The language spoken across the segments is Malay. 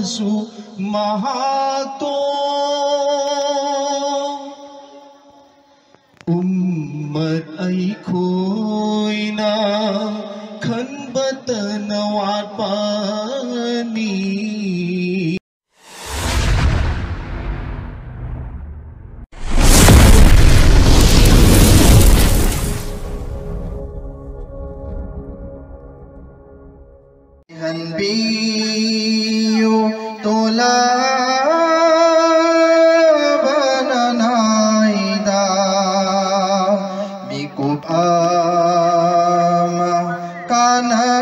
su mahato ummat ai khoi na khan batanawat pani Hanbiyo tola bananaida bikup ama kanadana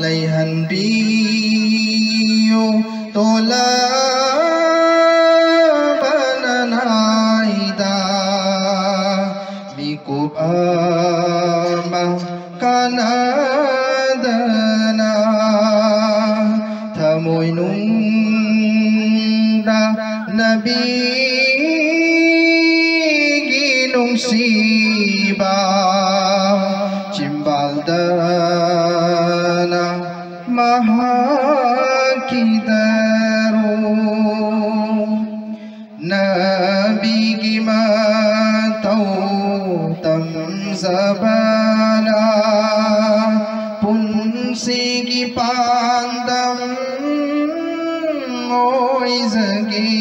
lay hanbiyo tola bananaida bikup ama kanadana thamoy nung da nabi ginong siba cimbaldana mahakidaro nabi gimatau tamzabana punsigi pandam oy zagi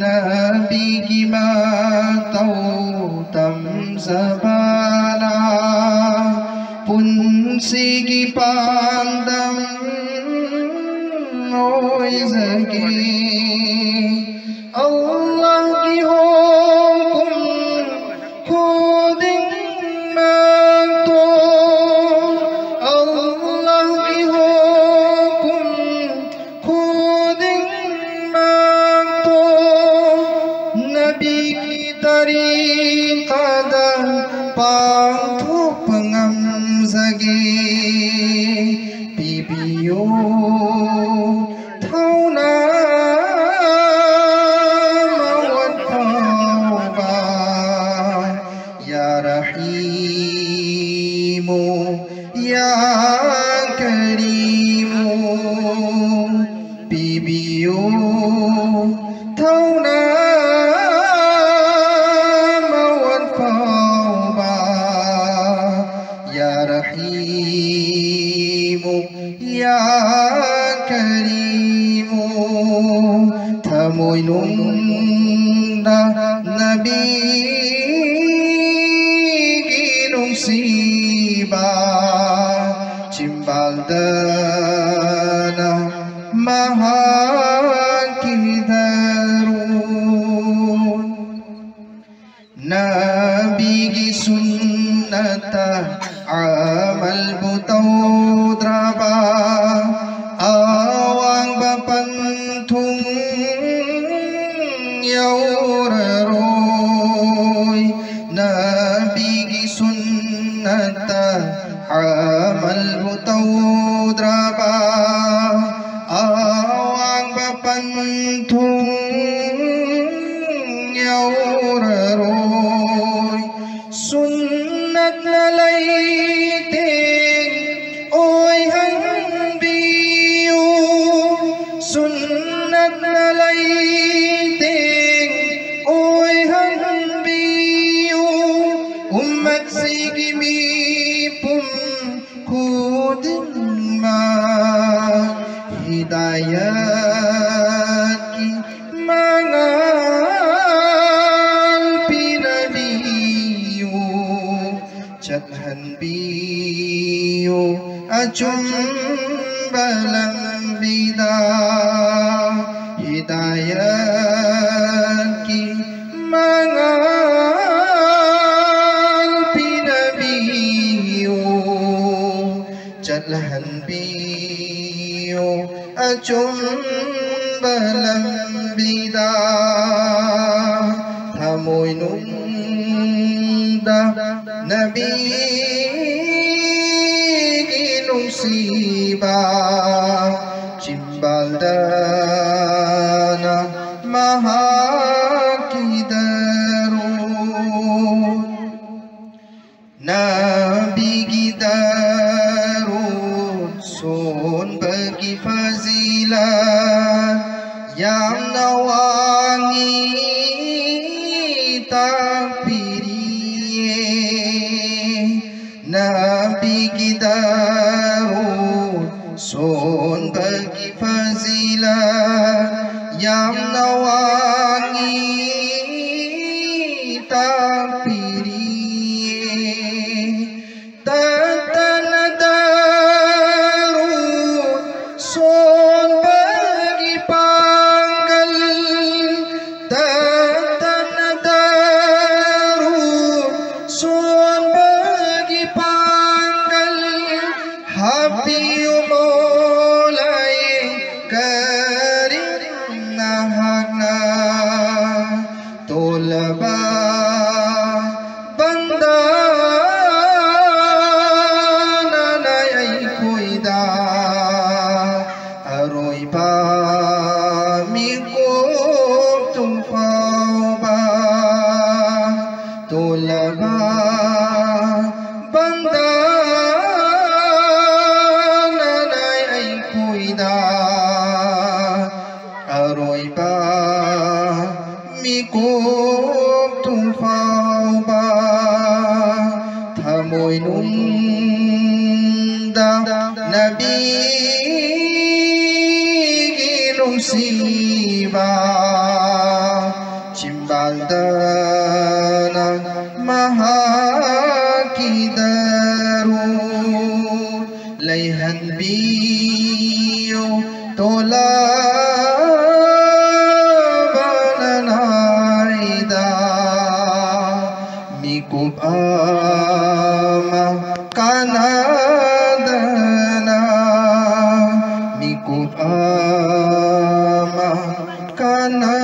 nabi gimatau tamzabana punsigi pandam oy zagi Allah ki hukum khuding manto Allah ki hukum khuding manto Nabi ki tariqada pangtu pengam zagi bibiyo thauna ya karimu bibiyo thauna mawat fauba ya rahimu ya karimu thamoy nung da nabi ginong siba cimbaldana mahakidarun nabi gi sunnata amal butau draba awang bapantung yauraroy nabi gi sunnata amal butau draba awang bapantung yauraroy sunnat lalaiting oy hanbiyo sunnat lalaiting oy hanbiyo ummat sigimi pun kuding ma hidayat ki mangal pinabiyo chathan biyo acum balam bida hidayat ki mangal pinabiyo chathan biyo acum balam bida thamoy nung da nabi ginong siba cimbaldana mahakidarun nabi gidarun laba banda nanay ay kuida aroy ba mikop tumfaw ba thamoy nung da nabi ginong siba Cimbaldana mahakidaru layhan biyo tola bananaida mikub ama kanadana mikub ama kanadana